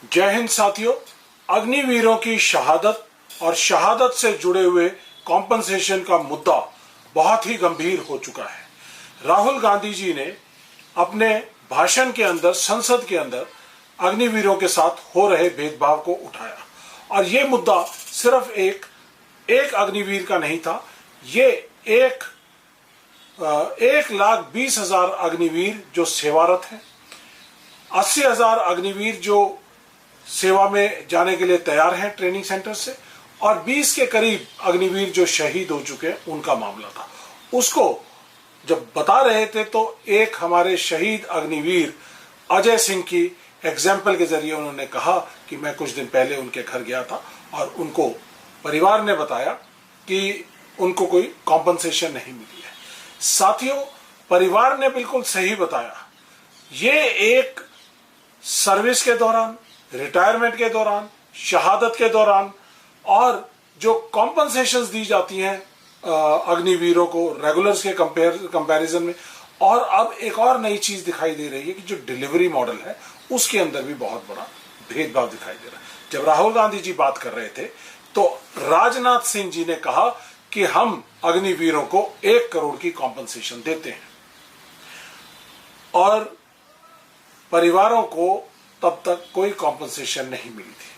जय हिंद साथियों। अग्निवीरों की शहादत और शहादत से जुड़े हुए कॉम्पनसेशन का मुद्दा बहुत ही गंभीर हो चुका है। राहुल गांधी जी ने अपने भाषण के अंदर, संसद के अंदर अग्निवीरों के साथ हो रहे भेदभाव को उठाया और ये मुद्दा सिर्फ एक अग्निवीर का नहीं था। ये 1,20,000 अग्निवीर जो सेवारत हैं, 80,000 अग्निवीर जो सेवा में जाने के लिए तैयार हैं ट्रेनिंग सेंटर से, और 20 के करीब अग्निवीर जो शहीद हो चुके हैं उनका मामला था। उसको जब बता रहे थे तो एक हमारे शहीद अग्निवीर अजय सिंह की एग्जाम्पल के जरिए उन्होंने कहा कि मैं कुछ दिन पहले उनके घर गया था और उनको परिवार ने बताया कि उनको कोई कॉम्पनसेशन नहीं मिली है। साथियों, परिवार ने बिल्कुल सही बताया। ये एक सर्विस के दौरान, रिटायरमेंट के दौरान, शहादत के दौरान और जो कॉम्पनसेशंस दी जाती हैं अग्निवीरों को रेगुलर्स के कंपैरिजन में, और अब एक और नई चीज दिखाई दे रही है कि जो डिलीवरी मॉडल है उसके अंदर भी बहुत बड़ा भेदभाव दिखाई दे रहा है। जब राहुल गांधी जी बात कर रहे थे तो राजनाथ सिंह जी ने कहा कि हम अग्निवीरों को 1 करोड़ की कॉम्पनसेशन देते हैं और परिवारों को तब तक कोई कॉम्पनसेशन नहीं मिली थी।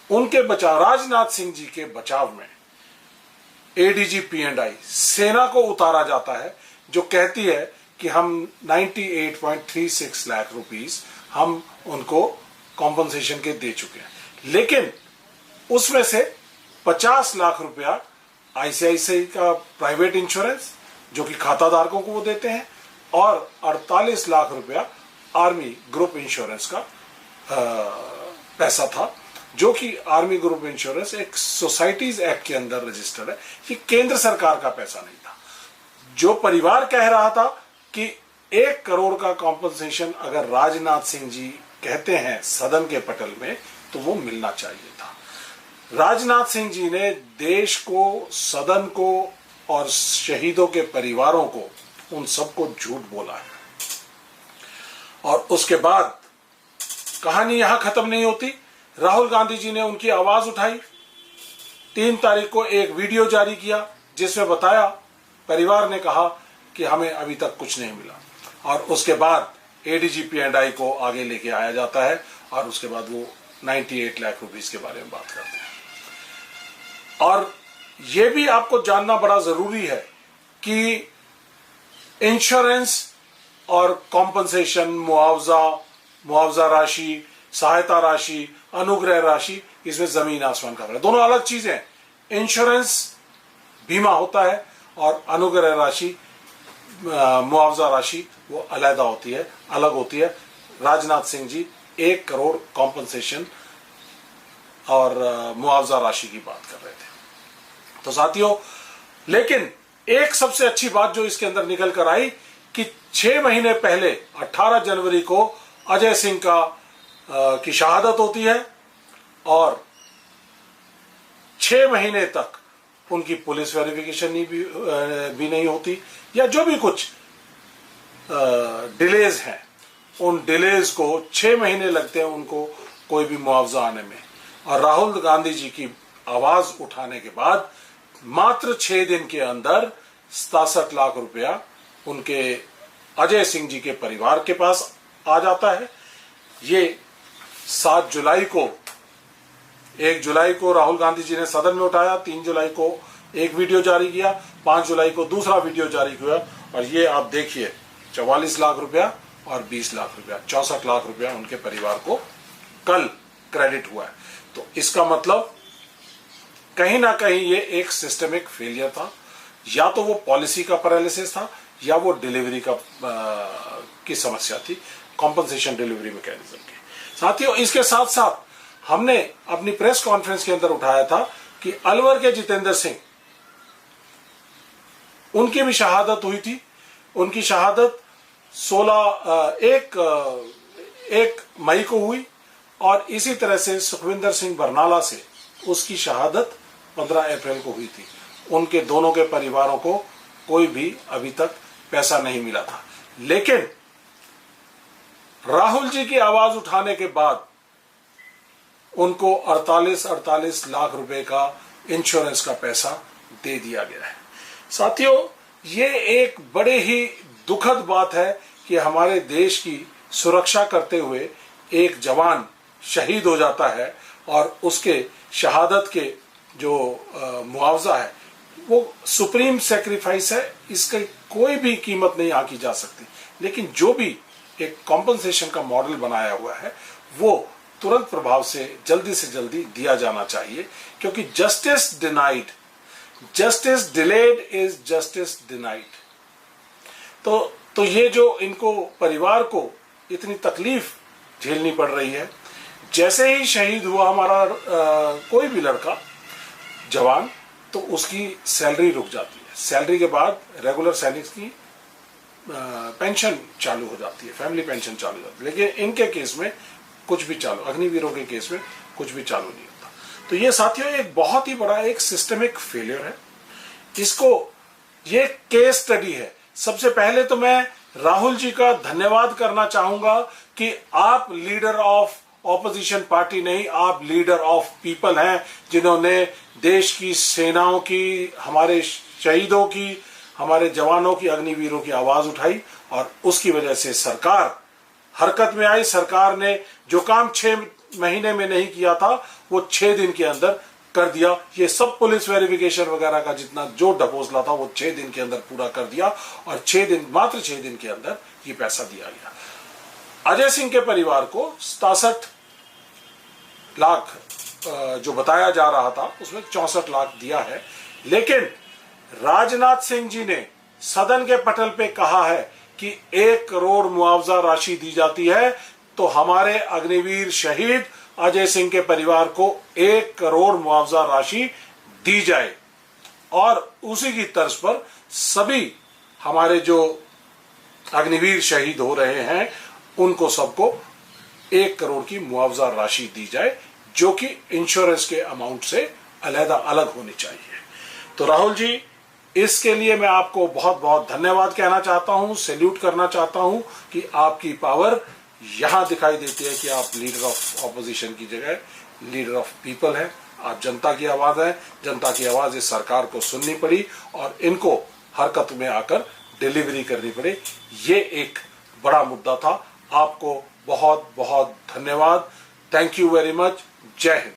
उनके बचाव, राजनाथ सिंह जी के बचाव में एडीजी P&I सेना को उतारा जाता है, जो कहती है कि हम 98.36 लाख रुपीस हम उनको कॉम्पनसेशन के दे चुके हैं, लेकिन उसमें से 50 लाख रुपया ICICI का प्राइवेट इंश्योरेंस जो कि खाता धारकों को वो देते हैं, और 48 लाख रुपया आर्मी ग्रुप इंश्योरेंस का पैसा था, जो कि आर्मी ग्रुप इंश्योरेंस एक सोसाइटीज एक्ट के अंदर रजिस्टर्ड है। ये केंद्र सरकार का पैसा नहीं था। जो परिवार कह रहा था कि 1 करोड़ का कॉम्पनसेशन अगर राजनाथ सिंह जी कहते हैं सदन के पटल में, तो वो मिलना चाहिए था। राजनाथ सिंह जी ने देश को, सदन को और शहीदों के परिवारों को, उन सबको झूठ बोला है। और उसके बाद कहानी यहां खत्म नहीं होती। राहुल गांधी जी ने उनकी आवाज उठाई। 3 तारीख को एक वीडियो जारी किया जिसमें बताया, परिवार ने कहा कि हमें अभी तक कुछ नहीं मिला, और उसके बाद एडीजी P&I को आगे लेके आया जाता है और उसके बाद वो 98 लाख रुपीस के बारे में बात करते हैं। और ये भी आपको जानना बड़ा जरूरी है कि इंश्योरेंस और कॉम्पनसेशन, मुआवजा राशि, सहायता राशि, अनुग्रह राशि, इसमें जमीन आसमान का फर्क है। दोनों अलग चीजें हैं। इंश्योरेंस बीमा होता है और अनुग्रह राशि, मुआवजा राशि वो अलग होती है। राजनाथ सिंह जी 1 करोड़ कॉम्पनसेशन और मुआवजा राशि की बात कर रहे थे। तो साथियों, लेकिन एक सबसे अच्छी बात जो इसके अंदर निकल कर आई कि 6 महीने पहले 18 जनवरी को अजय सिंह की शहादत होती है और 6 महीने तक उनकी पुलिस वेरिफिकेशन भी नहीं होती, या जो भी कुछ डिलेज हैं, उन डिलेज को 6 महीने लगते हैं उनको कोई भी मुआवजा आने में। और राहुल गांधी जी की आवाज उठाने के बाद मात्र 6 दिन के अंदर 67 लाख रुपया उनके अजय सिंह जी के परिवार के पास आ जाता है। ये 7 जुलाई को, 1 जुलाई को राहुल गांधी जी ने सदन में उठाया, 3 जुलाई को एक वीडियो जारी किया, 5 जुलाई को दूसरा वीडियो जारी किया, और ये आप देखिए 44 लाख रुपया और 20 लाख रुपया, 64 लाख रुपया उनके परिवार को कल क्रेडिट हुआ है। तो इसका मतलब कहीं ना कहीं ये एक सिस्टमिक फेलियर था, या तो वो पॉलिसी का पैरालिसिस था या वो डिलीवरी की समस्या थी, कॉम्पनसेशन डिलीवरी मैकेनिज्म की। साथियों, इसके साथ साथ हमने अपनी प्रेस कॉन्फ्रेंस के अंदर उठाया था कि अलवर के जितेंद्र सिंह, उनकी भी शहादत हुई थी। उनकी शहादत 1 मई को हुई, और इसी तरह से सुखविंदर सिंह बरनाला से उसकी शहादत 15 अप्रैल को हुई थी। उनके दोनों के परिवारों को कोई भी अभी तक पैसा नहीं मिला था। लेकिन राहुल जी की आवाज उठाने के बाद उनको 48 लाख रुपए का इंश्योरेंस का पैसा दे दिया गया है। साथियों, ये एक बड़े ही दुखद बात है कि हमारे देश की सुरक्षा करते हुए एक जवान शहीद हो जाता है और उसके शहादत के जो मुआवजा है वो सुप्रीम सेक्रीफाइस है, इसकी कोई भी कीमत नहीं आंकी जा सकती। लेकिन जो भी एक कॉम्पनसेशन का मॉडल बनाया हुआ है वो तुरंत प्रभाव से जल्दी दिया जाना चाहिए, क्योंकि justice delayed is justice denied. तो ये जो इनको परिवार को इतनी तकलीफ झेलनी पड़ रही है, जैसे ही शहीद हुआ हमारा कोई भी लड़का जवान, तो उसकी सैलरी रुक जाती है। सैलरी के बाद रेगुलर सैनिक की पेंशन चालू हो जाती है, फैमिली पेंशन चालू हो जाती है। लेकिन इनके केस में कुछ भी चालू, अग्निवीरों के केस में कुछ भी चालू नहीं होता। तो ये साथियों एक बहुत ही बड़ा एक सिस्टमिक फेलियर है। ये केस स्टडी है। सबसे पहले तो मैं राहुल जी का धन्यवाद करना चाहूंगा कि आप लीडर ऑफ ऑपोजिशन पार्टी नहीं, आप लीडर ऑफ पीपल हैं, जिन्होंने देश की सेनाओं की, हमारे शहीदों की, हमारे जवानों की, अग्निवीरों की आवाज उठाई और उसकी वजह से सरकार हरकत में आई। सरकार ने जो काम 6 महीने में नहीं किया था वो 6 दिन के अंदर कर दिया। ये सब पुलिस वेरिफिकेशन वगैरह का जितना जो ढकोसला था वो 6 दिन के अंदर पूरा कर दिया और मात्र 6 दिन के अंदर ये पैसा दिया गया। अजय सिंह के परिवार को 67 लाख जो बताया जा रहा था उसमें 64 लाख दिया है। लेकिन राजनाथ सिंह जी ने सदन के पटल पे कहा है कि 1 करोड़ मुआवजा राशि दी जाती है, तो हमारे अग्निवीर शहीद अजय सिंह के परिवार को 1 करोड़ मुआवजा राशि दी जाए और उसी की तर्ज पर सभी हमारे जो अग्निवीर शहीद हो रहे हैं उनको सबको 1 करोड़ की मुआवजा राशि दी जाए, जो कि इंश्योरेंस के अमाउंट से अलग होनी चाहिए। तो राहुल जी, इसके लिए मैं आपको बहुत बहुत धन्यवाद कहना चाहता हूं, सैल्यूट करना चाहता हूं कि आपकी पावर यहां दिखाई देती है कि आप लीडर ऑफ ऑपोजिशन की जगह लीडर ऑफ पीपल हैं। आप जनता की आवाज है। जनता की आवाज इस सरकार को सुननी पड़ी और इनको हरकत में आकर डिलीवरी करनी पड़ी। ये एक बड़ा मुद्दा था। आपको बहुत बहुत धन्यवाद। Thank you very much. जय हिंद।